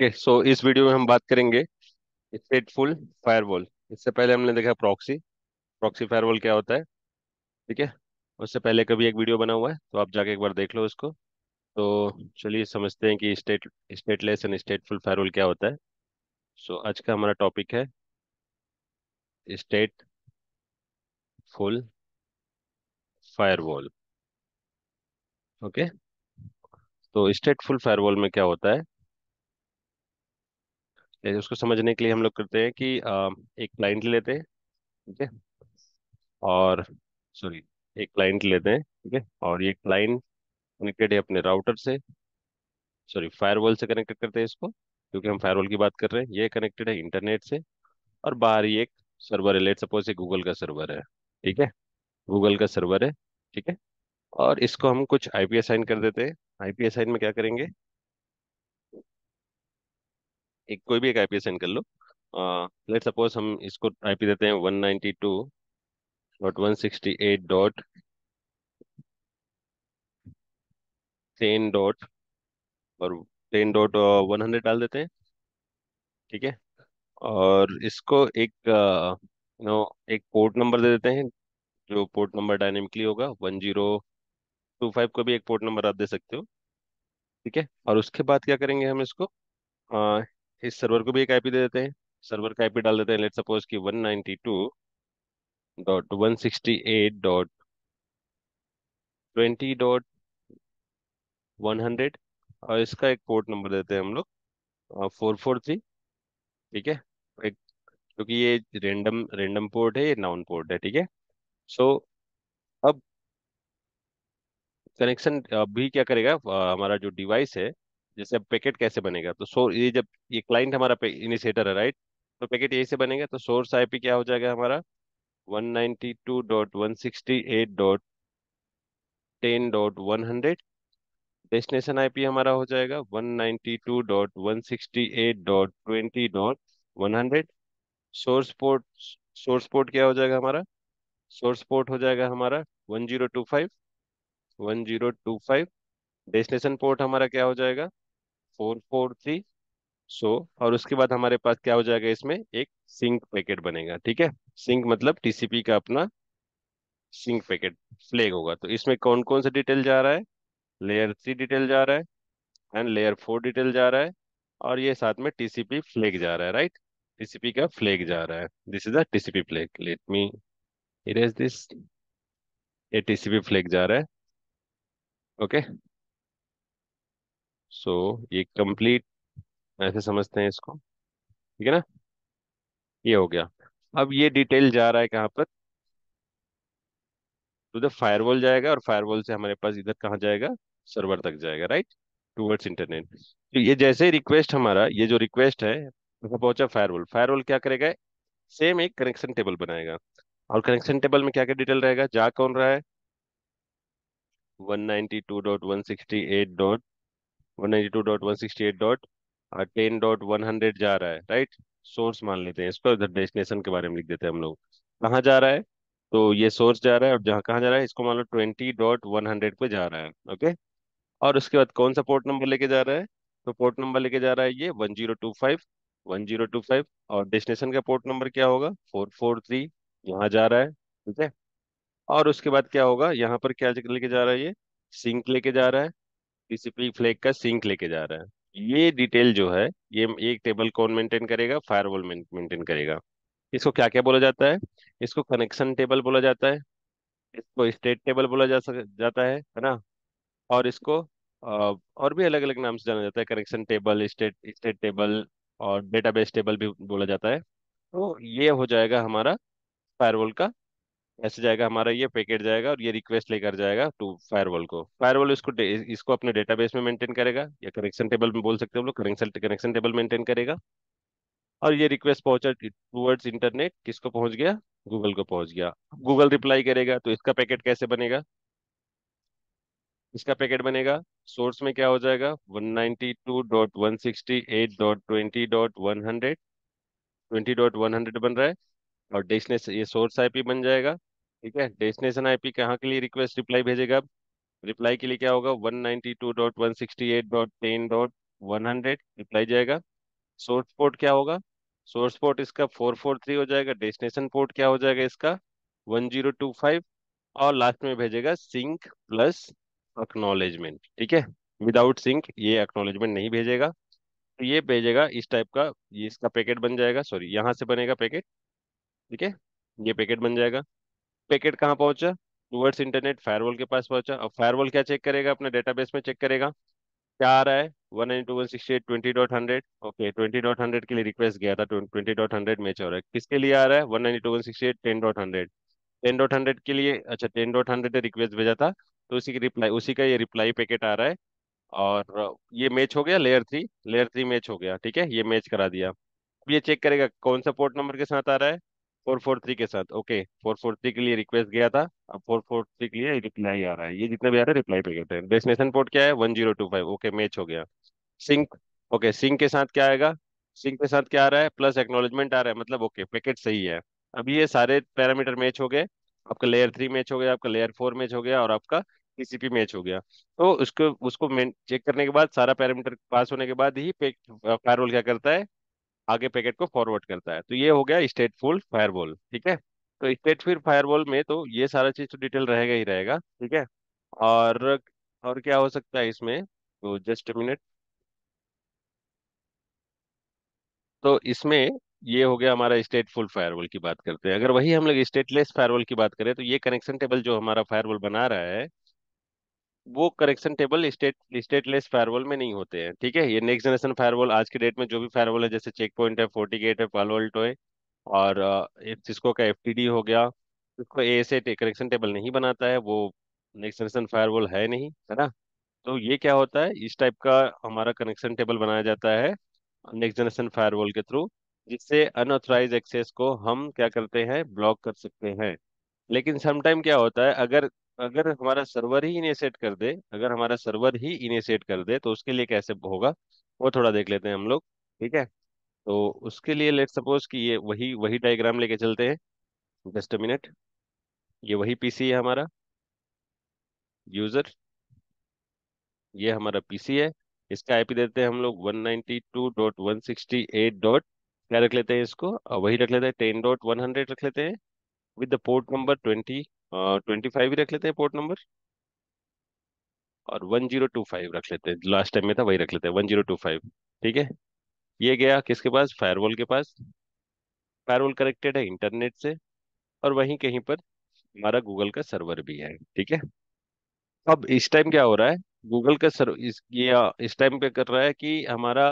Okay, सो इस video में हम बात करेंगे स्टेटफुल फायरवॉल। इससे पहले हमने देखा प्रॉक्सी। प्रॉक्सी फायरवॉल क्या होता है, ठीक है। उससे पहले कभी एक वीडियो बना हुआ है, तो आप जाके एक बार देख लो उसको। तो चलिए समझते हैं कि स्टेटलेस एंड स्टेटफुल फायरवॉल क्या होता है। सो आज का हमारा टॉपिक है स्टेटफुल फायरवॉल। ओके, तो स्टेटफुल फायरवॉल में क्या होता है, उसको समझने के लिए हम लोग करते हैं कि एक क्लाइंट लेते हैं, ठीक है। और सॉरी, एक क्लाइंट लेते हैं, ठीक है। और ये क्लाइंट कनेक्टेड है अपने राउटर से, सॉरी फायरवॉल से कनेक्टेड करते हैं इसको, क्योंकि हम फायरवॉल की बात कर रहे हैं। ये कनेक्टेड है इंटरनेट से, और बाहर ही एक सर्वर है, लेट सपोज ये गूगल का सर्वर है, ठीक है। गूगल का सर्वर है, ठीक है। और इसको हम कुछ आईपी असाइन कर देते हैं। आईपी असाइन में क्या करेंगे, एक कोई भी एक आईपी असाइन कर लो। लेट सपोज हम इसको आईपी देते हैं 192.168.10 और 10.100 डाल देते हैं, ठीक है। और इसको एक एक पोर्ट नंबर दे देते हैं, जो पोर्ट नंबर डायनेमिकली होगा 1025 को भी एक पोर्ट नंबर आप दे सकते हो, ठीक है। और उसके बाद क्या करेंगे, हम इसको अ, इस सर्वर को भी एक आईपी दे देते हैं। सर्वर का आईपी डाल देते हैं, लेट सपोज कि 192.168.20.100। और इसका एक पोर्ट नंबर देते हैं हम लोग 443, ठीक है। एक, क्योंकि ये रेंडम रेंडम पोर्ट है, ये नाउन पोर्ट है, ठीक है। सो अब कनेक्शन अभी क्या करेगा, हमारा जो डिवाइस है, जैसे अब पैकेट कैसे बनेगा, तो ये जब ये क्लाइंट हमारा इनिशिएटर है, राइट। तो पैकेट यही से बनेगा, तो सोर्स आईपी क्या हो जाएगा हमारा 192.168.10.100। डेस्टिनेशन आईपी हमारा हो जाएगा 192.168.20.100। सोर्स पोर्ट क्या हो जाएगा हमारा, सोर्स पोर्ट हो जाएगा हमारा 1025। डेस्टिनेशन पोर्ट हमारा क्या हो जाएगा 443। और उसके बाद हमारे पास क्या हो जाएगा, इसमें एक सिंक पैकेट बनेगा, ठीक है। सिंक मतलब टीसीपी का अपना सिंक पैकेट फ्लैग होगा। तो इसमें कौन कौन सा डिटेल जा रहा है, लेयर 3 डिटेल जा रहा है, एंड लेयर 4 डिटेल जा रहा है, और ये साथ में टीसीपी फ्लैग जा रहा है, राइट। टीसीपी का फ्लैग जा रहा है, this is a TCP flag, let me erase this. ये टीसीपी फ्लैग जा रहा है, ओके। सो ये कंप्लीट ऐसे समझते हैं इसको, ठीक है ना। ये हो गया। अब ये डिटेल जा रहा है कहाँ पर, तो उधर फायरवॉल जाएगा, और फायरवॉल से हमारे पास इधर कहाँ जाएगा, सर्वर तक जाएगा, राइट, टूवर्ड्स इंटरनेट। तो ये जैसे ही रिक्वेस्ट हमारा, ये जो रिक्वेस्ट है वो पहुंचा फायरवॉल। फायरवॉल क्या करेगा, सेम एक कनेक्शन टेबल बनाएगा। और कनेक्शन टेबल में क्या क्या डिटेल रहेगा, जा कौन रहा है 192.168.10.100 जा रहा है, राइट। सोर्स मान लेते हैं इसको, इधर डेस्टिनेशन के बारे में लिख देते हैं हम लोग। कहाँ जा रहा है, तो ये सोर्स जा रहा है, और जहाँ कहाँ जा रहा है इसको मान लो 20.100 पे जा रहा है, ओके। और उसके बाद कौन सा पोर्ट नंबर लेके जा रहा है, तो पोर्ट नंबर लेके जा रहा है ये 1025। और डेस्टिनेशन का पोर्ट नंबर क्या होगा 443, यहाँ जा रहा है, ठीक है। और उसके बाद क्या होगा, यहाँ पर क्या लेके जा रहा है, ये सिंक लेके जा रहा है, टीसीपी फ्लैग का सिंक लेके जा रहा है। ये डिटेल जो है, ये एक टेबल कौन मेंटेन करेगा, फायरवॉल मेंटेन करेगा। इसको क्या क्या बोला जाता है, इसको कनेक्शन टेबल बोला जाता है, इसको स्टेट टेबल बोला जाता है ना। और इसको और भी अलग अलग नाम से जाना जाता है, connection table, state state table, और डेटाबेस टेबल भी बोला जाता है। तो ये हो जाएगा हमारा फायरवॉल का, ऐसे जाएगा हमारा, ये पैकेट जाएगा और ये रिक्वेस्ट लेकर जाएगा टू फायरवॉल को। फायरवॉल इसको अपने डेटाबेस में मेंटेन करेगा, या कनेक्शन टेबल में बोल सकते हो हम लोग, कनेक्शन कनेक्शन टेबल मेंटेन करेगा। और ये रिक्वेस्ट पहुंचा टूवर्ड्स इंटरनेट, किसको पहुंच गया, गूगल को पहुंच गया। गूगल रिप्लाई करेगा, तो इसका पैकेट कैसे बनेगा, इसका पैकेट बनेगा, सोर्स में क्या हो जाएगा 192.168.20.100, 20.100 बन रहा है। और डेस्टिनेशन, ये सोर्स आईपी बन जाएगा, ठीक है। डेस्टिनेशन आईपी कहाँ के लिए रिक्वेस्ट रिप्लाई भेजेगा, रिप्लाई के लिए क्या होगा 192.168.10.100 रिप्लाई जाएगा। सोर्स पोर्ट क्या होगा? सोर्स पोर्ट इसका 443 हो जाएगा। डेस्टिनेशन पोर्ट क्या हो जाएगा इसका? 1025। और लास्ट में भेजेगा सिंक प्लस अक्नॉलेजमेंट, ठीक है। विदाउट सिंक ये अक्नॉलेजमेंट नहीं भेजेगा। तो ये भेजेगा इस टाइप का, ये इसका पैकेट बन जाएगा, सॉरी यहाँ से बनेगा पैकेट, ठीक है। ये पैकेट बन जाएगा। पैकेट कहाँ पहुंचा? टूवर्ड्स इंटरनेट फायरवॉल के पास पहुंचा। अब फायरवॉल क्या चेक करेगा? अपने डेटाबेस में चेक करेगा क्या आ रहा है। 192.168.20.100, ओके 20.100 के लिए रिक्वेस्ट गया था, 20.100 मैच हो रहा है। किसके लिए आ रहा है? 192.168.10.100, 10.100 के लिए। अच्छा, 10.100 रिक्वेस्ट भेजा था, तो उसी की रिप्लाई, उसी का ये रिप्लाई पैकेट आ रहा है। और ये मैच हो गया, लेयर 3 मैच हो गया, ठीक है, ये मैच करा दिया। अब ये चेक करेगा कौन सा पोर्ट नंबर के साथ आ रहा है, 443 के साथ, ओके 443 के लिए रिक्वेस्ट गया था। अब 443 के लिए रिप्लाई आ रहा है, ये जितने भी आ रहे हैं रिप्लाई पैकेट है। डेस्टिनेशन पोर्ट क्या है? 1025, ओके मैच हो गया। सिंक, ओके सिंक के साथ क्या आएगा? सिंक के साथ क्या आ रहा है? प्लस एक्नॉलेजमेंट आ रहा है, मतलब ओके पैकेट सही है। अब ये सारे पैरामीटर मैच हो गए। आपका लेयर 3 मैच हो गया, आपका लेयर 4 मैच हो गया, और आपका टीसीपी मैच हो गया। तो उसको उसको चेक करने के बाद, सारा पैरामीटर पास होने के बाद ही फायरवॉल क्या करता है? आगे पैकेट को फॉरवर्ड करता है। तो ये हो गया स्टेटफुल फायरवॉल, ठीक है। तो स्टेटफुल फायरवॉल में तो ये सारा चीज तो डिटेल रहेगा ही रहेगा, ठीक है। और और क्या हो सकता है इसमें? तो जस्ट मिनट। तो इसमें ये हो गया हमारा स्टेटफुल फायरवॉल की बात करते हैं। अगर वही हम लोग स्टेटलेस फायरवॉल की बात करें, तो ये कनेक्शन टेबल जो हमारा फायरवॉल बना रहा है, वो कनेक्शन टेबल स्टेटलेस फायरवॉल में नहीं होते हैं, ठीक है। ये नेक्स्ट जनरेशन फायरवॉल, आज के डेट में जो भी फायरवॉल है, जैसे चेक पॉइंट है, फोर्टीगेट है, पालो अल्टो है, और एक सिस्को का एफटीडी हो गया, इसको एएसए कनेक्शन टेबल नहीं बनाता है, वो नेक्स्ट जनरेशन फायरवॉल है नहीं, है ना। तो ये क्या होता है, इस टाइप का हमारा कनेक्शन टेबल बनाया जाता है नेक्स्ट जनरेशन फायरवॉल के थ्रू, जिससे अनऑथराइज एक्सेस को हम क्या करते हैं? ब्लॉक कर सकते हैं। लेकिन समटाइम क्या होता है, अगर अगर हमारा सर्वर ही इनिशिएट कर दे, अगर हमारा सर्वर ही इनिशिएट कर दे, तो उसके लिए कैसे होगा, वो थोड़ा देख लेते हैं हम लोग, ठीक है। तो उसके लिए लेट सपोज कि ये वही वही डायग्राम लेके चलते हैं। Just a minute. ये वही पीसी है हमारा यूजर, ये हमारा पीसी है। इसका आईपी देते हैं हम लोग 192.168 डॉट, क्या रख लेते हैं इसको? वही रख लेते हैं, 10.100 रख लेते हैं, विद द पोर्ट नंबर 25 ही रख लेते हैं पोर्ट नंबर। और 1025 रख लेते हैं, लास्ट टाइम में था वही रख लेते हैं, 1025, ठीक है। ये गया किसके पास? फायरवॉल के पास। फायरवॉल कनेक्टेड है इंटरनेट से, और वहीं कहीं पर हमारा गूगल का सर्वर भी है, ठीक है। अब इस टाइम क्या हो रहा है? गूगल का सर्व इस टाइम पे कर रहा है कि हमारा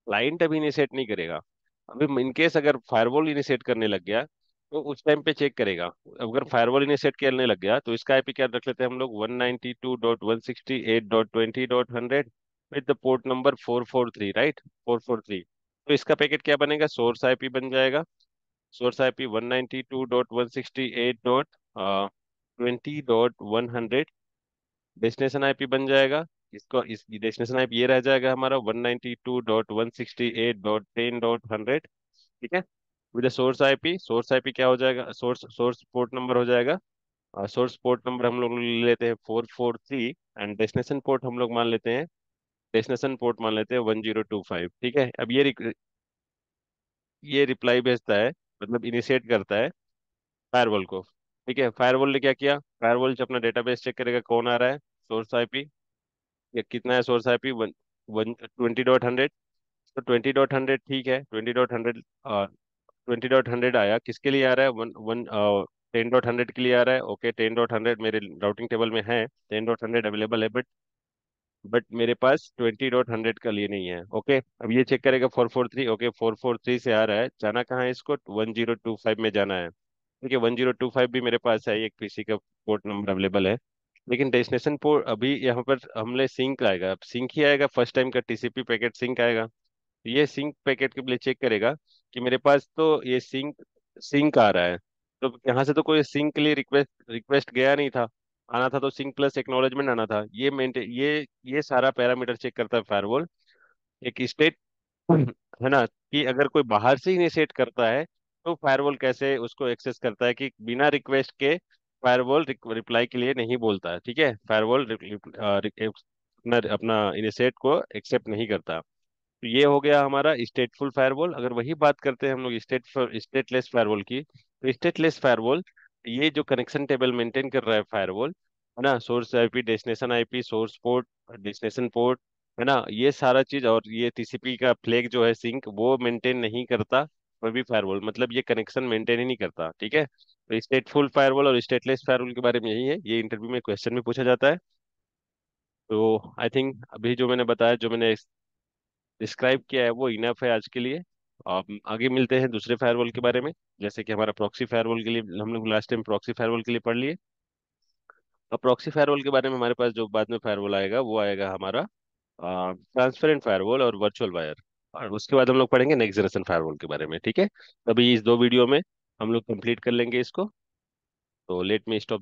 क्लाइंट अभी इनिशिएट नहीं करेगा। अभी इन केस अगर फायरवॉल इनिशिएट करने लग गया, तो उस टाइम पे चेक करेगा। अगर फायरवॉल इनिशिएट करने लग गया, तो इसका आईपी क्या रख लेते हैं हम लोग? 192.168.20.100, with the port number 443, right, 443। तो इसका पैकेट क्या बनेगा? सोर्स आईपी बन जाएगा। Source IP 192.168.20.100। डेस्टिनेशन आईपी बन जाएगा, इसको इस डेस्टिनेशन आईपी ये रह जाएगा हमारा 192.168.10.100, ठीक है। With source IP, source IP क्या हो जाएगा? सोर्स सोर्स पोर्ट नंबर हो जाएगा। सोर्स पोर्ट नंबर हम लोग ले लेते हैं 443, एंड डेस्टिनेशन पोर्ट हम लोग मान लेते हैं, डेस्टिनेशन पोर्ट मान लेते हैं 1025, ठीक है। अब ये रिप्लाई भेजता है, मतलब इनिशिएट करता है फायरवॉल को, ठीक है। फायरवॉल ने क्या किया? फायरवॉल अपना डेटाबेस चेक करेगा कौन आ रहा है, सोर्स आईपी, ये कितना है सोर्स आईपी? One one 20.100। तो 20.100 ठीक है, 20.100 आया, किसके लिए आ रहा है? वन वन 10.100 के लिए आ रहा है, ओके 10.100 मेरे राउटिंग टेबल में है, 10.100 अवेलेबल है, बट मेरे पास 20.100 का लिए नहीं है, ओके। अब ये चेक करेगा 443, ओके 443 से आ रहा है, जाना कहाँ है इसको? 1025 में जाना है, ठीक है। 1025 भी मेरे पास है, एक पीसी का पोर्ट नंबर अवेलेबल है। लेकिन डेस्टिनेशन पोर्ट अभी यहाँ पर हमने सिंक आएगा, अब सिंक ही आएगा, फर्स्ट टाइम का टीसीपी पैकेट सिंक आएगा। ये सिंक पैकेट के लिए चेक करेगा कि मेरे पास तो ये सिंक सिंक आ रहा है, तो यहाँ से तो कोई सिंक के लिए रिक्वेस्ट रिक्वेस्ट गया नहीं था, आना था तो सिंक प्लस एक्नॉलेजमेंट आना था। ये सारा पैरामीटर चेक करता है फायरवॉल, एक स्टेट, है ना, कि अगर कोई बाहर से इनिशिएट करता है, तो फायरवॉल कैसे उसको एक्सेस करता है, कि बिना रिक्वेस्ट के फायरवॉल रिप्लाई के लिए नहीं बोलता है, ठीक है। फायरवॉल अपना अपना इनिशिएट को एक्सेप्ट नहीं करता। तो ये हो गया हमारा स्टेटफुल फायरवॉल। अगर वही बात करते हैं हम लोग स्टेटलेस फायरवॉल की, तो स्टेटलेस फायरवॉल ये जो कनेक्शन टेबल मेंटेन कर रहा है फायरवॉल, है ना, source IP, destination IP, source port, destination port, है ना, ये सारा चीज, और ये टीसीपी का फ्लैग जो है सिंक, वो मेंटेन नहीं करता कोई भी फायरवॉल, मतलब ये कनेक्शन मेंटेन ही नहीं करता। ठीक है, तो स्टेटफुल फायरवॉल और स्टेटलेस फायरवॉल के बारे में यही है, ये इंटरव्यू में क्वेश्चन में पूछा जाता है। तो आई थिंक अभी जो मैंने बताया, जो मैंने डिस्क्राइब किया है, वो इनफ है आज के लिए। आप आगे मिलते हैं दूसरे फायरवॉल के बारे में। जैसे कि हमारा प्रॉक्सी फायरवॉल के लिए हम लोग लास्ट टाइम प्रॉक्सी फायरवॉल के लिए पढ़ लिए। अब प्रॉक्सी फायरवॉल के बारे में हमारे पास जो बाद में फायरवॉल आएगा, वो आएगा हमारा ट्रांसपेरेंट फायरवॉल और वर्चुअल वायर। और उसके बाद हम लोग पढ़ेंगे नेक्स्ट जनरेशन फायरवॉल के बारे में। ठीक है, तभी इस दो वीडियो में हम लोग कंप्लीट कर लेंगे इसको। तो लेट मी स्टॉप द